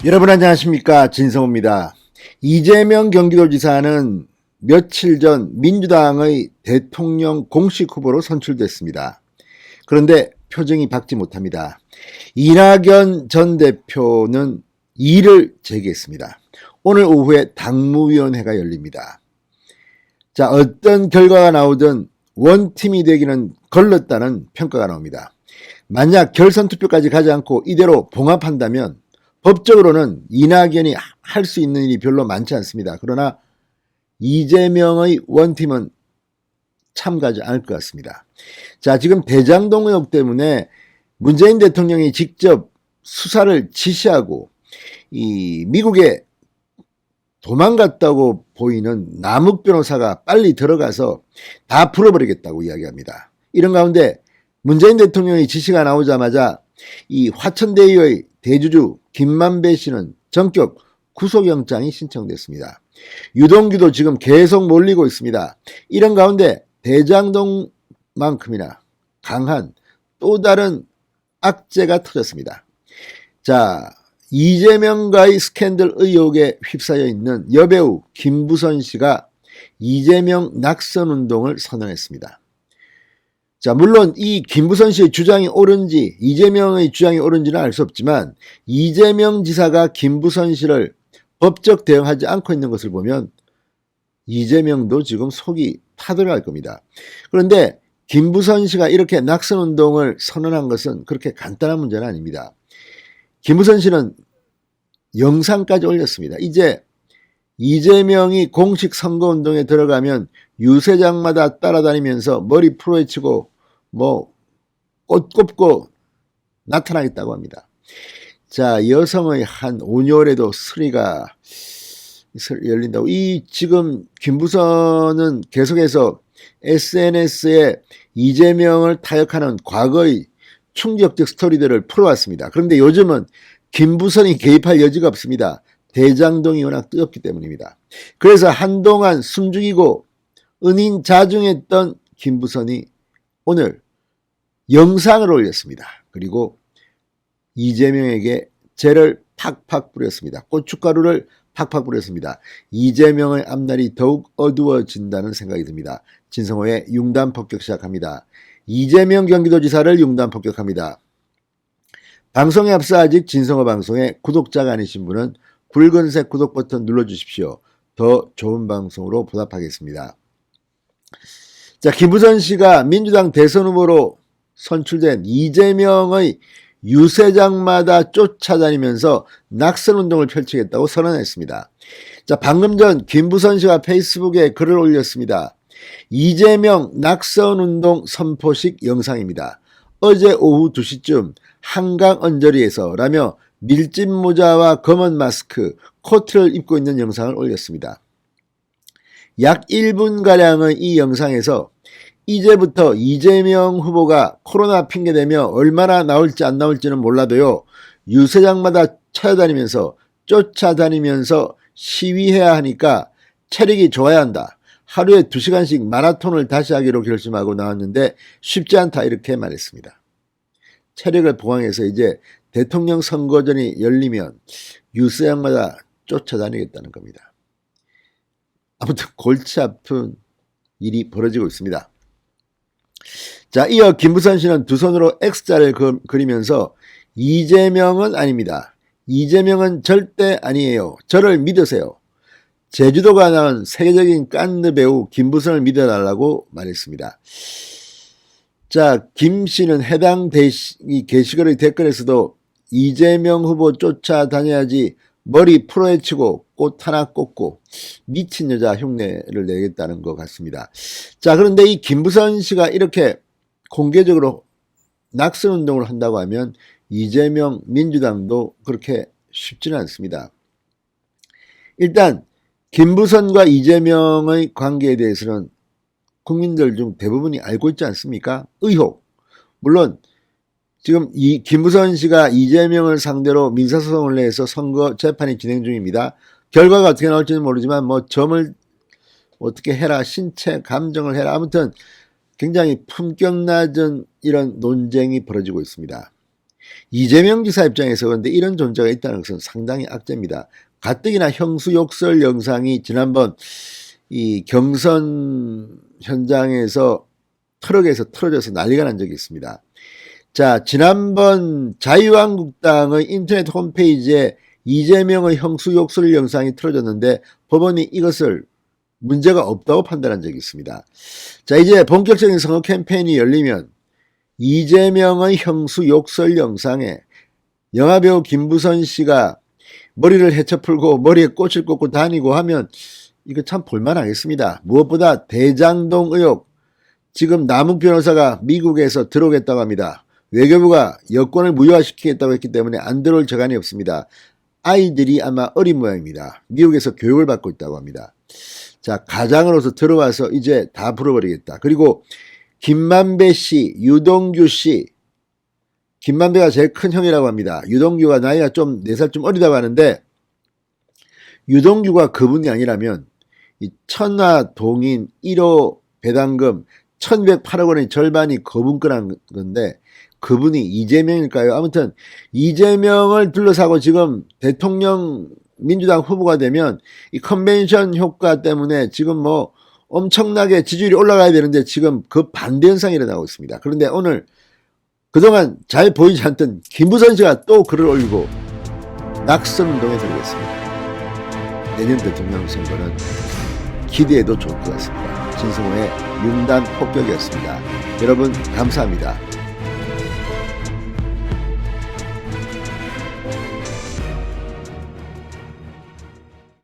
여러분 안녕하십니까, 진성호입니다. 이재명 경기도지사는 며칠 전 민주당의 대통령 공식 후보로 선출됐습니다. 그런데 표정이 밝지 못합니다. 이낙연 전 대표는 이의를 제기했습니다. 오늘 오후에 당무위원회가 열립니다. 자, 어떤 결과가 나오든 원팀이 되기는 걸렀다는 평가가 나옵니다. 만약 결선 투표까지 가지 않고 이대로 봉합한다면 법적으로는 이낙연이 할 수 있는 일이 별로 많지 않습니다. 그러나 이재명의 원팀은 참가하지 않을 것 같습니다. 자, 지금 대장동 의혹 때문에 문재인 대통령이 직접 수사를 지시하고 이 미국에 도망갔다고 보이는 남욱 변호사가 빨리 들어가서 다 풀어버리겠다고 이야기합니다. 이런 가운데 문재인 대통령의 지시가 나오자마자 이 화천대유의 대주주 김만배 씨는 전격 구속영장이 신청됐습니다. 유동규도 지금 계속 몰리고 있습니다. 이런 가운데 대장동만큼이나 강한 또 다른 악재가 터졌습니다. 자, 이재명과의 스캔들 의혹에 휩싸여 있는 여배우 김부선 씨가 이재명 낙선운동을 선언했습니다. 자, 물론 이 김부선 씨의 주장이 옳은지 이재명의 주장이 옳은지는 알 수 없지만 이재명 지사가 김부선 씨를 법적 대응하지 않고 있는 것을 보면 이재명도 지금 속이 타들어갈 겁니다. 그런데 김부선 씨가 이렇게 낙선운동을 선언한 것은 그렇게 간단한 문제는 아닙니다. 김부선 씨는 영상까지 올렸습니다. 이제 이재명이 공식 선거운동에 들어가면 유세장마다 따라다니면서 머리 풀어헤치고 꽃 꼽고 나타나겠다고 합니다. 자, 여성의 한 온열에도 스리가 열린다고. 이 지금 김부선은 계속해서 SNS에 이재명을 타협하는 과거의 충격적 스토리들을 풀어왔습니다. 그런데 요즘은 김부선이 개입할 여지가 없습니다. 대장동이 워낙 뜨겁기 때문입니다. 그래서 한동안 숨죽이고 은인자중했던 김부선이 오늘 영상을 올렸습니다. 그리고 이재명에게 재를 팍팍 뿌렸습니다. 고춧가루를 팍팍 뿌렸습니다. 이재명의 앞날이 더욱 어두워진다는 생각이 듭니다. 진성호의 융단 폭격 시작합니다. 이재명 경기도지사를 융단 폭격합니다. 방송에 앞서 아직 진성호 방송에 구독자가 아니신 분은 붉은색 구독 버튼 눌러주십시오. 더 좋은 방송으로 보답하겠습니다. 자, 김부선 씨가 민주당 대선 후보로 선출된 이재명의 유세장마다 쫓아다니면서 낙선운동을 펼치겠다고 선언했습니다. 자, 방금 전 김부선 씨가 페이스북에 글을 올렸습니다. 이재명 낙선운동 선포식 영상입니다. 어제 오후 2시쯤 한강 언저리에서 라며 밀짚 모자와 검은 마스크, 코트를 입고 있는 영상을 올렸습니다. 약 1분가량의 이 영상에서 이제부터 이재명 후보가 코로나 핑계대며 얼마나 나올지 안 나올지는 몰라도요, 유세장마다 찾아다니면서 쫓아다니면서 시위해야 하니까 체력이 좋아야 한다. 하루에 2시간씩 마라톤을 다시 하기로 결심하고 나왔는데 쉽지 않다, 이렇게 말했습니다. 체력을 보강해서 이제 대통령 선거전이 열리면 유세장마다 쫓아다니겠다는 겁니다. 아무튼 골치 아픈 일이 벌어지고 있습니다. 자, 이어 김부선 씨는 두 손으로 X자를 그리면서 이재명은 아닙니다. 이재명은 절대 아니에요. 저를 믿으세요. 제주도가 낳은 세계적인 깐느 배우 김부선을 믿어달라고 말했습니다. 자, 김 씨는 해당 게시글의 댓글에서도 이재명 후보 쫓아다녀야지 머리 풀어헤치고 꽃 하나 꽂고 미친 여자 흉내를 내겠다는 것 같습니다. 자, 그런데 이 김부선 씨가 이렇게 공개적으로 낙선운동을 한다고 하면 이재명 민주당도 그렇게 쉽지는 않습니다. 일단 김부선과 이재명의 관계에 대해서는 국민들 중 대부분이 알고 있지 않습니까? 의혹. 물론 지금 이 김부선 씨가 이재명을 상대로 민사소송을 내서 선거 재판이 진행 중입니다. 결과가 어떻게 나올지는 모르지만 점을 어떻게 해라, 신체 감정을 해라, 아무튼 굉장히 품격 낮은 이런 논쟁이 벌어지고 있습니다. 이재명 지사 입장에서 그런데 이런 존재가 있다는 것은 상당히 악재입니다. 가뜩이나 형수욕설 영상이 지난번 이 경선 현장에서 트럭에서 틀어져서 난리가 난 적이 있습니다. 자, 지난번 자유한국당의 인터넷 홈페이지에 이재명의 형수욕설 영상이 틀어졌는데 법원이 이것을 문제가 없다고 판단한 적이 있습니다. 자, 이제 본격적인 선거 캠페인이 열리면 이재명의 형수욕설 영상에 영화배우 김부선 씨가 머리를 헤쳐풀고 머리에 꽃을 꽂고 다니고 하면 이거 참 볼만하겠습니다. 무엇보다 대장동 의혹, 지금 남욱 변호사가 미국에서 들어오겠다고 합니다. 외교부가 여권을 무효화시키겠다고 했기 때문에 안 들어올 저간이 없습니다. 아이들이 아마 어린 모양입니다. 미국에서 교육을 받고 있다고 합니다. 자, 가장으로서 들어와서 이제 다 풀어버리겠다. 그리고 김만배 씨, 유동규 씨, 김만배가 제일 큰 형이라고 합니다. 유동규가 나이가 좀 4살 좀 어리다고 하는데, 유동규가 그분이 아니라면 이 천하동인 1호 배당금 1208억 원의 절반이 그분거란 건데 그분이 이재명일까요? 아무튼 이재명을 둘러싸고 지금 대통령 민주당 후보가 되면 이 컨벤션 효과 때문에 지금 뭐 엄청나게 지지율이 올라가야 되는데 지금 그 반대 현상이 일어나고 있습니다. 그런데 오늘 그동안 잘 보이지 않던 김부선 씨가 또 글을 올리고 낙선운동에 들어갔습니다. 내년 대통령 선거는 기대해도 좋을 것 같습니다. 진성호의 융단 폭격이었습니다. 여러분 감사합니다.